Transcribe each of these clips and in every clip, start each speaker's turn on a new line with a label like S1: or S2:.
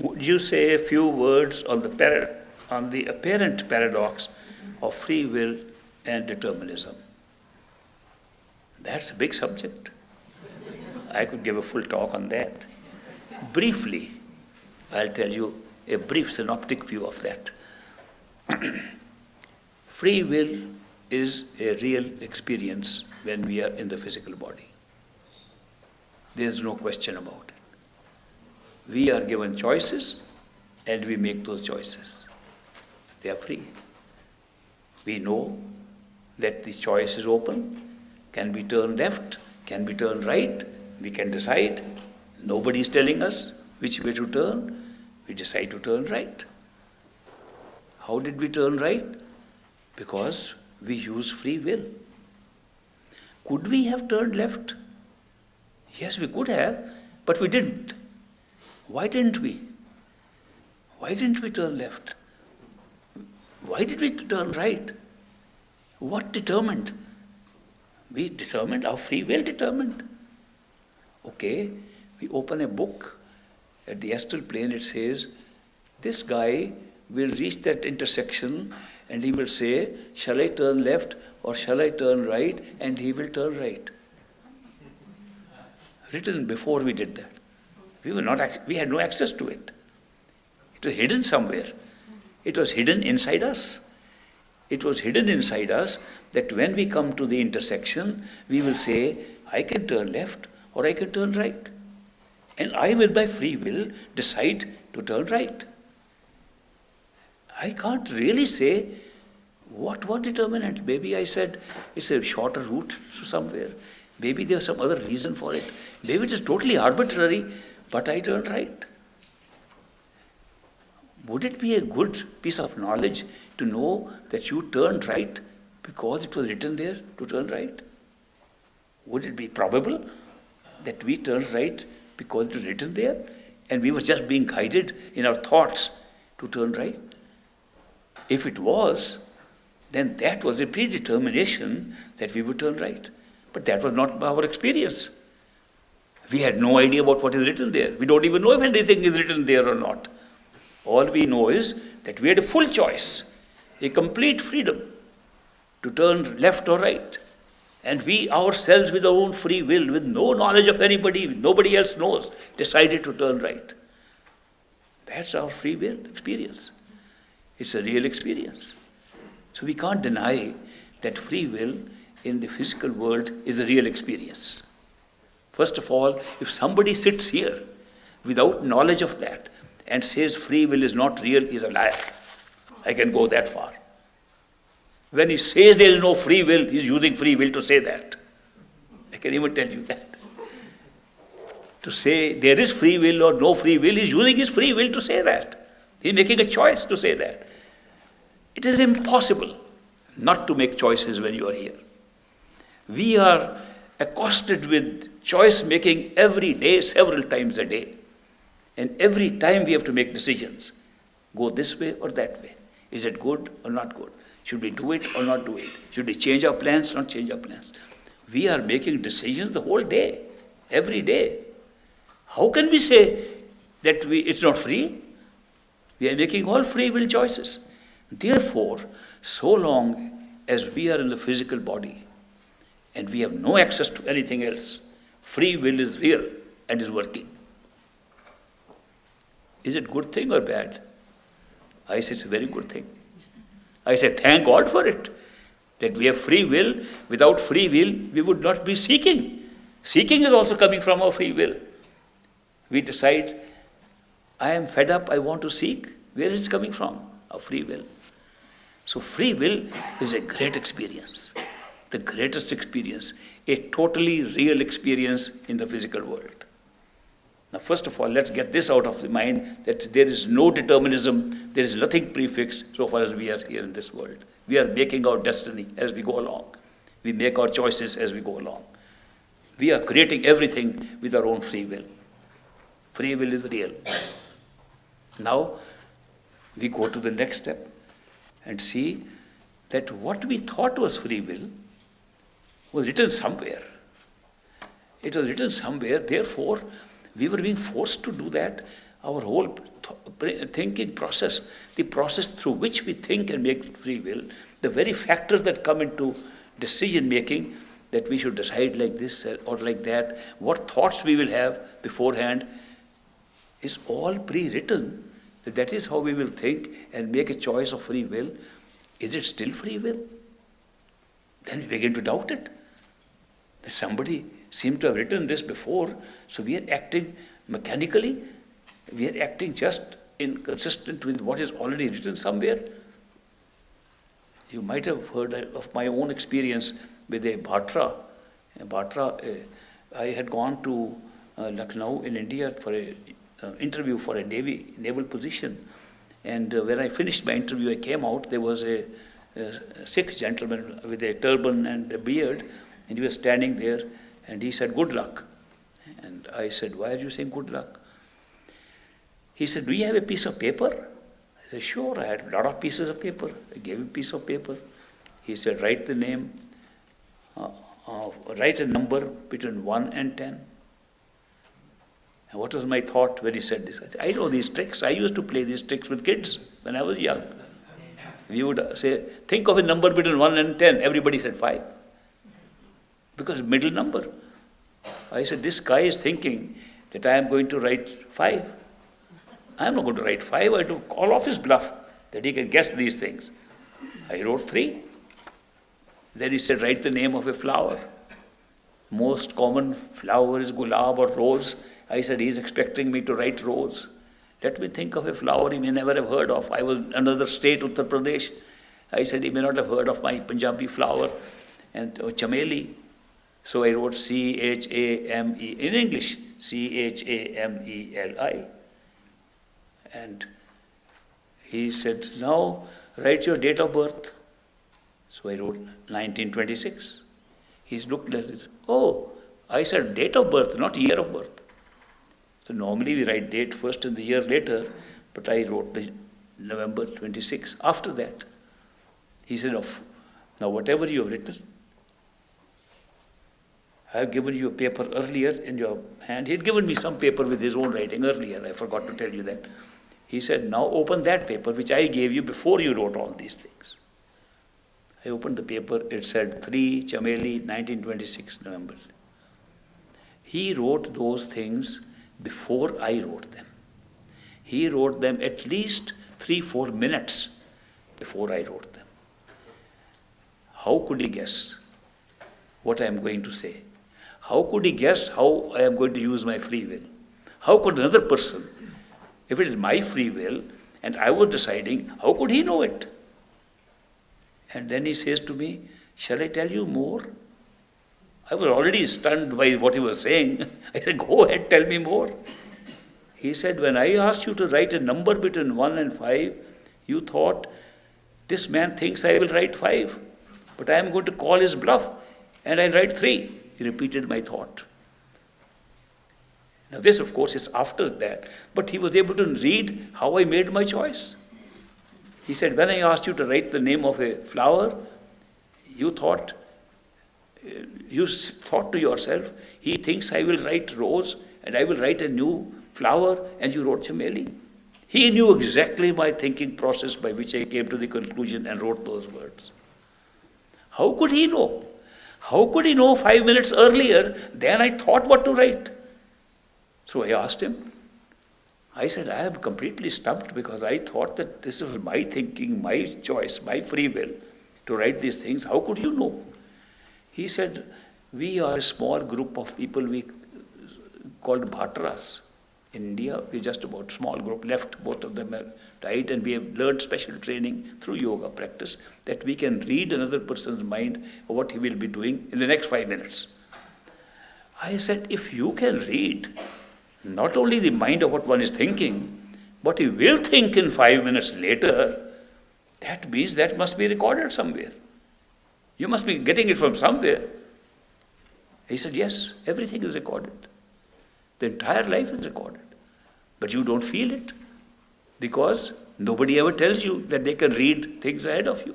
S1: Would you say a few words on the apparent paradox of free will and determinism? That's a big subject. I could give a full talk on that. Briefly, I'll tell you a brief synoptic view of that. Free will is a real experience when we are in the physical body. There's no question about it. We are given choices and we make those choices. They are free. We know that the choice is open, can be turned left, can be turned right. We can decide. Nobody is telling us which way to turn. We decide to turn right. How did we turn right? Because we use free will. Could we have turned left? Yes, we could have, but we didn't. Why didn't we? Why didn't we turn left? Why did we turn right? What determined? We determined, our free will determined. Okay, we open a book. At the astral plane it says, this guy will reach that intersection and he will say, shall I turn left or shall I turn right? And he will turn right. Written before we did that. We had no access to it. It was hidden somewhere. It was hidden inside us. It was hidden inside us that when we come to the intersection, we will say, I can turn left or I can turn right. And I will, by free will, decide to turn right. I can't really say what determinant. Maybe I said it's a shorter route to somewhere. Maybe there's some other reason for it. Maybe it is totally arbitrary, but I turned right. Would it be a good piece of knowledge to know that you turned right because it was written there to turn right? Would it be probable that we turned right because it was written there and we were just being guided in our thoughts to turn right? If it was, then that was a predetermination that we would turn right. But that was not our experience. We had no idea about what is written there. We don't even know if anything is written there or not. All we know is that we had a full choice, a complete freedom to turn left or right. And we ourselves, with our own free will, with no knowledge of anybody, nobody else knows, decided to turn right. That's our free will experience. It's a real experience. So we can't deny that free will in the physical world is a real experience. First of all, if somebody sits here without knowledge of that and says free will is not real, he's a liar. I can go that far. When he says there is no free will, he's using free will to say that. I can even tell you that. To say there is free will or no free will, he's using his free will to say that. He's making a choice to say that. It is impossible not to make choices when you are here. We are accosted with choice making every day, several times a day. And every time we have to make decisions. Go this way or that way. Is it good or not good? Should we do it or not do it? Should we change our plans, not change our plans? We are making decisions the whole day, every day. How can we say that it's not free? We are making all free will choices. Therefore, so long as we are in the physical body and we have no access to anything else, free will is real and is working. Is it a good thing or bad? I say it's a very good thing. I say thank God for it, that we have free will. Without free will, we would not be seeking. Seeking is also coming from our free will. We decide, I am fed up, I want to seek. Where is it coming from? Our free will. So free will is a great experience, the greatest experience, a totally real experience in the physical world. Now, first of all, let's get this out of the mind, that there is no determinism, there is nothing prefixed so far as we are here in this world. We are making our destiny as we go along. We make our choices as we go along. We are creating everything with our own free will. Free will is real. Now, we go to the next step and see that what we thought was free will was written somewhere. It was written somewhere, therefore, we were being forced to do that. our whole thinking process, the process through which we think and make free will, the very factors that come into decision making, that we should decide like this or like that, what thoughts we will have beforehand, is all pre-written. That is how we will think and make a choice of free will. Is it still free will? Then we begin to doubt it. Somebody seemed to have written this before, so we are acting mechanically. We are acting just inconsistent with what is already written somewhere. You might have heard of my own experience with a Bhatra. I had gone to Lucknow in India for an interview for a naval position. And when I finished my interview, I came out, there was a Sikh gentleman with a turban and a beard, and he was standing there, and he said, "Good luck." And I said, "Why are you saying good luck?" He said, "Do you have a piece of paper?" I said, "Sure, I had a lot of pieces of paper." I gave him a piece of paper. He said, "Write the name, write a number between 1 and 10. And what was my thought when he said this? I said, I know these tricks. I used to play these tricks with kids when I was young. We would say, think of a number between 1 and 10. Everybody said 5. Because middle number. I said, this guy is thinking that I am going to write 5. I am not going to write 5. I have to call off his bluff that he can guess these things. I wrote 3. Then he said, write the name of a flower. Most common flower is gulab or rose. I said, he's expecting me to write rose. Let me think of a flower he may never have heard of. I was in another state, Uttar Pradesh. I said, he may not have heard of my Punjabi flower. And chameli. So I wrote C-H-A-M-E, in English, C-H-A-M-E-L-I. And he said, now write your date of birth. So I wrote 1926. He looked at it. Oh, I said date of birth, not year of birth. So normally we write date first and the year later, but I wrote the November 26 after that. He said, now whatever you have written, I have given you a paper earlier in your hand. He had given me some paper with his own writing earlier. I forgot to tell you that. He said, now open that paper which I gave you before you wrote all these things. I opened the paper. It said 3 Chameli 1926 November. He wrote those things before I wrote them. He wrote them at least 3-4 minutes before I wrote them. How could he guess what I am going to say? How could he guess how I am going to use my free will? How could another person, if it is my free will and I was deciding, how could he know it? And then he says to me, shall I tell you more? I was already stunned by what he was saying. I said, go ahead, tell me more. He said, when I asked you to write a number between 1 and 5, you thought, this man thinks I will write 5, but I am going to call his bluff and I'll write 3. He repeated my thought. Now this, of course, is after that, but he was able to read how I made my choice. He said, when I asked you to write the name of a flower, you thought to yourself, he thinks I will write rose and I will write a new flower, and you wrote chameli. He knew exactly my thinking process by which I came to the conclusion and wrote those words. How could he know? How could he know 5 minutes earlier than I thought what to write? So I asked him. I said, I am completely stumped because I thought that this was my thinking, my choice, my free will to write these things. How could you know? He said, we are a small group of people we called Bhatras. In India, we just about small group left, both of them have died, and we have learned special training through yoga practice that we can read another person's mind or what he will be doing in the next 5 minutes. I said, if you can read not only the mind of what one is thinking, but he will think in 5 minutes later, that means that must be recorded somewhere. You must be getting it from somewhere. He said, yes, everything is recorded. The entire life is recorded. But you don't feel it because nobody ever tells you that they can read things ahead of you.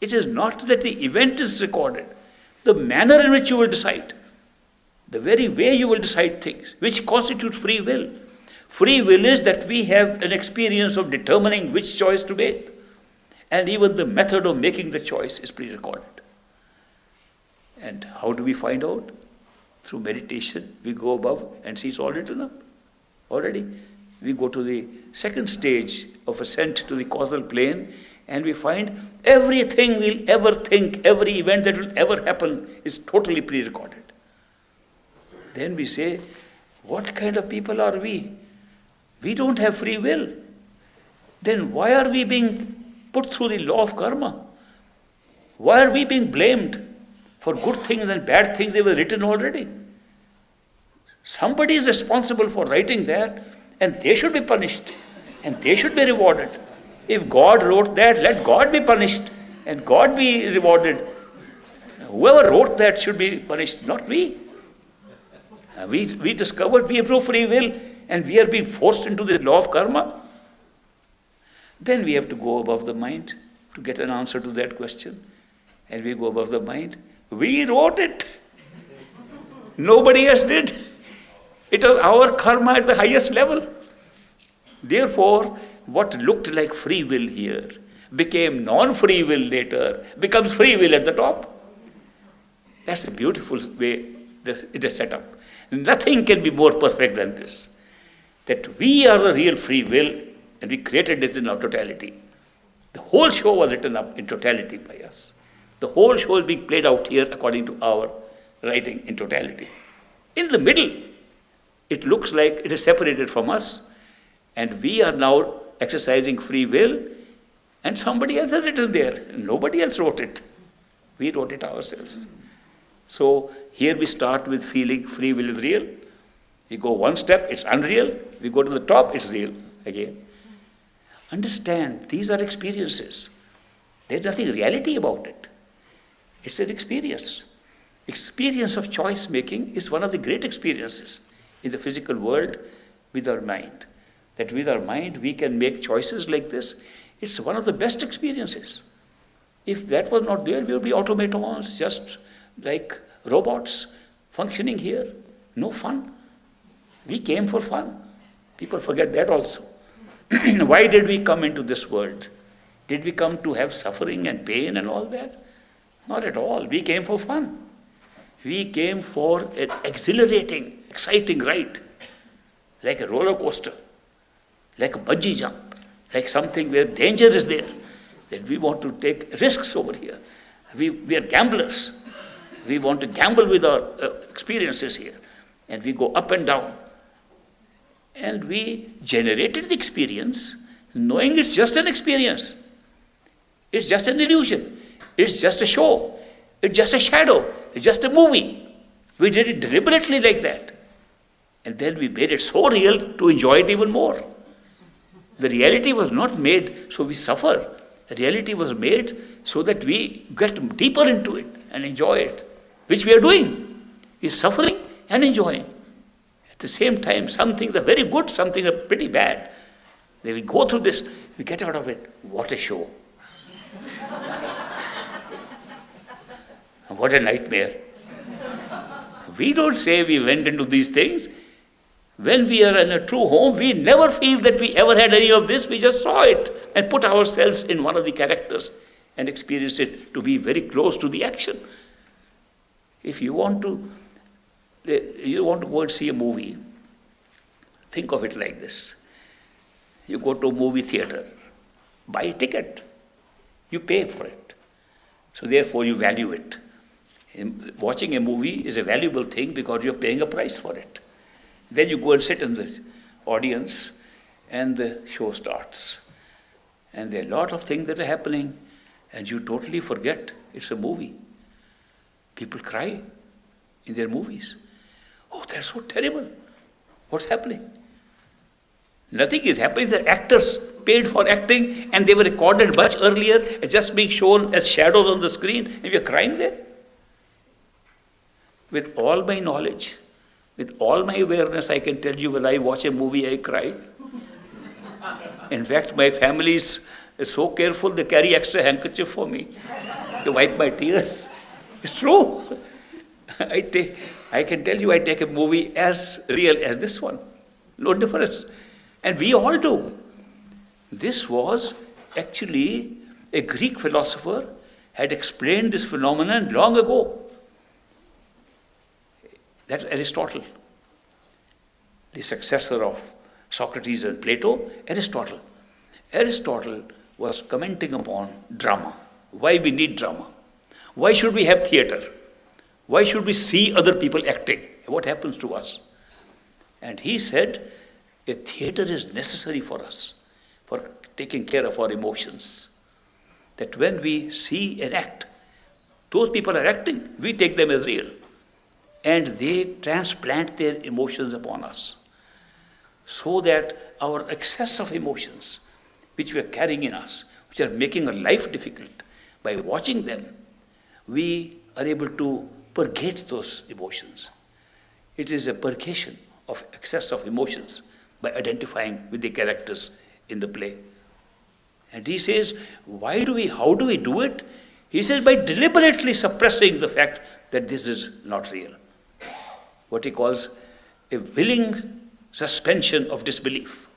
S1: It is not that the event is recorded. The manner in which you will decide, the very way you will decide things, which constitutes free will. Free will is that we have an experience of determining which choice to make. And even the method of making the choice is pre-recorded. And how do we find out? Through meditation. We go above and see it's all written up already. We go to the second stage of ascent to the causal plane, and we find everything we'll ever think, every event that will ever happen is totally pre-recorded. Then we say, what kind of people are we? We don't have free will. Then why are we being put through the law of karma? Why are we being blamed for good things and bad things? They were written already. Somebody is responsible for writing that, and they should be punished, and they should be rewarded. If God wrote that, let God be punished, and God be rewarded. Whoever wrote that should be punished, not we. We discovered we have no free will, and we are being forced into the law of karma. Then we have to go above the mind to get an answer to that question. And we go above the mind. We wrote it. Nobody else did. It was our karma at the highest level. Therefore, what looked like free will here became non-free will later, becomes free will at the top. That's the beautiful way it is set up. Nothing can be more perfect than this. That we are the real free will, and we created this in our totality. The whole show was written up in totality by us. The whole show is being played out here according to our writing in totality. In the middle, it looks like it is separated from us, and we are now exercising free will, and somebody else has written there. Nobody else wrote it. We wrote it ourselves. So here we start with feeling free will is real. We go one step, it's unreal. We go to the top, it's real again. Understand, these are experiences. There's nothing reality about it. It's an experience. Experience of choice making is one of the great experiences in the physical world with our mind. That with our mind we can make choices like this. It's one of the best experiences. If that was not there, we would be automatons, just like robots functioning here. No fun. We came for fun. People forget that also. Why did we come into this world? Did we come to have suffering and pain and all that? Not at all. We came for fun. We came for an exhilarating, exciting ride, like a roller coaster, like a bungee jump, like something where danger is there, that we want to take risks over here. We are gamblers. We want to gamble with our experiences here, and we go up and down. And we generated the experience knowing it's just an experience. It's just an illusion. It's just a show. It's just a shadow. It's just a movie. We did it deliberately like that. And then we made it so real to enjoy it even more. The reality was not made so we suffer. The reality was made so that we get deeper into it and enjoy it, which we are doing. We're suffering and enjoying. At the same time, some things are very good, some things are pretty bad. Then we go through this, we get out of it. What a show. What a nightmare. We don't say we went into these things. When we are in a true home, we never feel that we ever had any of this. We just saw it and put ourselves in one of the characters and experienced it to be very close to the action. If you want to go and see a movie, think of it like this. You go to a movie theater, buy a ticket, you pay for it. So therefore you value it. Watching a movie is a valuable thing because you're paying a price for it. Then you go and sit in the audience and the show starts. And there are a lot of things that are happening and you totally forget it's a movie. People cry in their movies. Oh, that's so terrible. What's happening? Nothing is happening. The actors paid for acting and they were recorded much earlier, just being shown as shadows on the screen, and we are crying there. With all my knowledge, with all my awareness, I can tell you when I watch a movie, I cry. In fact, my family is so careful, they carry extra handkerchief for me to wipe my tears. It's true. I can tell you, I take a movie as real as this one. No difference. And we all do. This was actually a Greek philosopher had explained this phenomenon long ago. That's Aristotle, the successor of Socrates and Plato, Aristotle. Aristotle was commenting upon drama. Why we need drama? Why should we have theater? Why should we see other people acting? What happens to us? And he said, a theater is necessary for us, for taking care of our emotions. That when we see an act, those people are acting, we take them as real. And they transplant their emotions upon us. So that our excess of emotions, which we are carrying in us, which are making our life difficult, by watching them, we are able to purgate those emotions. It is a purgation of excess of emotions by identifying with the characters in the play. And he says, how do we do it? He says, by deliberately suppressing the fact that this is not real. What he calls a willing suspension of disbelief.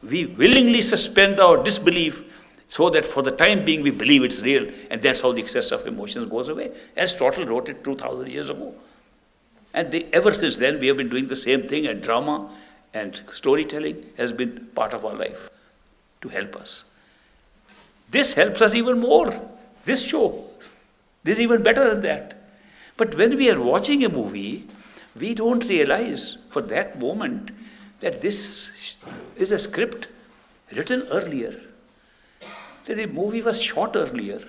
S1: We willingly suspend our disbelief so that for the time being we believe it's real, and that's how the excess of emotions goes away. Aristotle wrote it 2,000 years ago. And ever since then we have been doing the same thing, and drama and storytelling has been part of our life to help us. This helps us even more. This show, this is even better than that. But when we are watching a movie, we don't realize for that moment that this is a script written earlier, that the movie was shot earlier,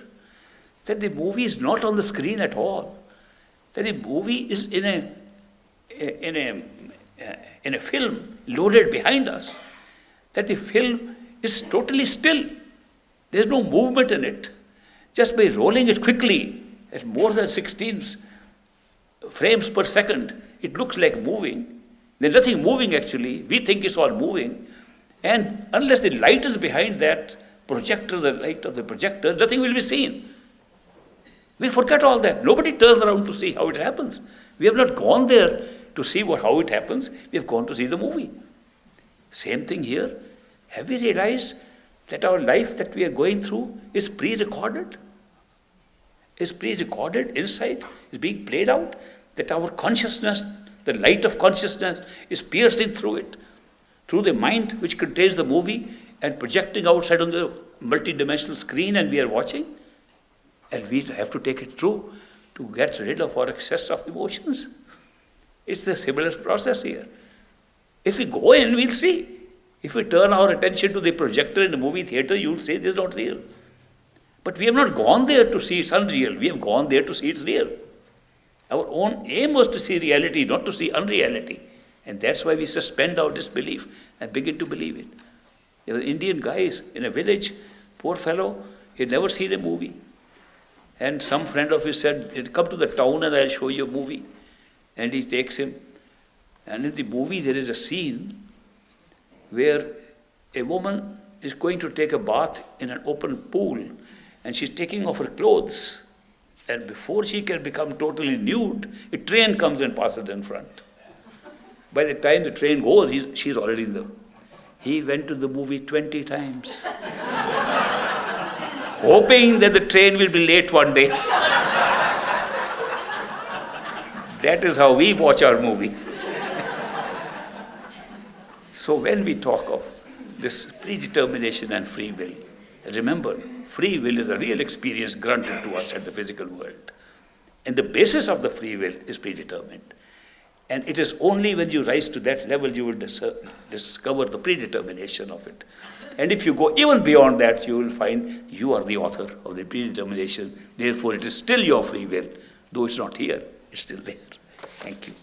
S1: that the movie is not on the screen at all, that the movie is in a film loaded behind us, that the film is totally still. There's no movement in it. Just by rolling it quickly at more than 16 frames per second, it looks like moving. There's nothing moving actually. We think it's all moving. And unless the light is behind that projector, the light of the projector, nothing will be seen. We forget all that. Nobody turns around to see how it happens. We have not gone there to see how it happens. We have gone to see the movie. Same thing here. Have we realized that our life that we are going through is pre-recorded? Is pre-recorded inside? Is being played out? That our consciousness, the light of consciousness, is piercing through it, through the mind which contains the movie and projecting outside on the multi-dimensional screen, and we are watching. And we have to take it through to get rid of our excess of emotions. It's the similar process here. If we go in, we'll see. If we turn our attention to the projector in the movie theater, you'll say this is not real. But we have not gone there to see it's unreal. We have gone there to see it's real. Our own aim was to see reality, not to see unreality. And that's why we suspend our disbelief and begin to believe it. There were Indian guys in a village, poor fellow, he had never seen a movie. And some friend of his said, come to the town and I'll show you a movie. And he takes him. And in the movie there is a scene where a woman is going to take a bath in an open pool, and she's taking off her clothes. And before she can become totally nude, a train comes and passes in front. By the time the train goes, she's already in the... He went to the movie 20 times, hoping that the train will be late one day. That is how we watch our movie. So when we talk of this predetermination and free will, remember, free will is a real experience granted to us at the physical world. And the basis of the free will is predetermined. And it is only when you rise to that level you will discover the predetermination of it. And if you go even beyond that, you will find you are the author of the predetermination. Therefore, it is still your free will. Though it's not here, it's still there. Thank you.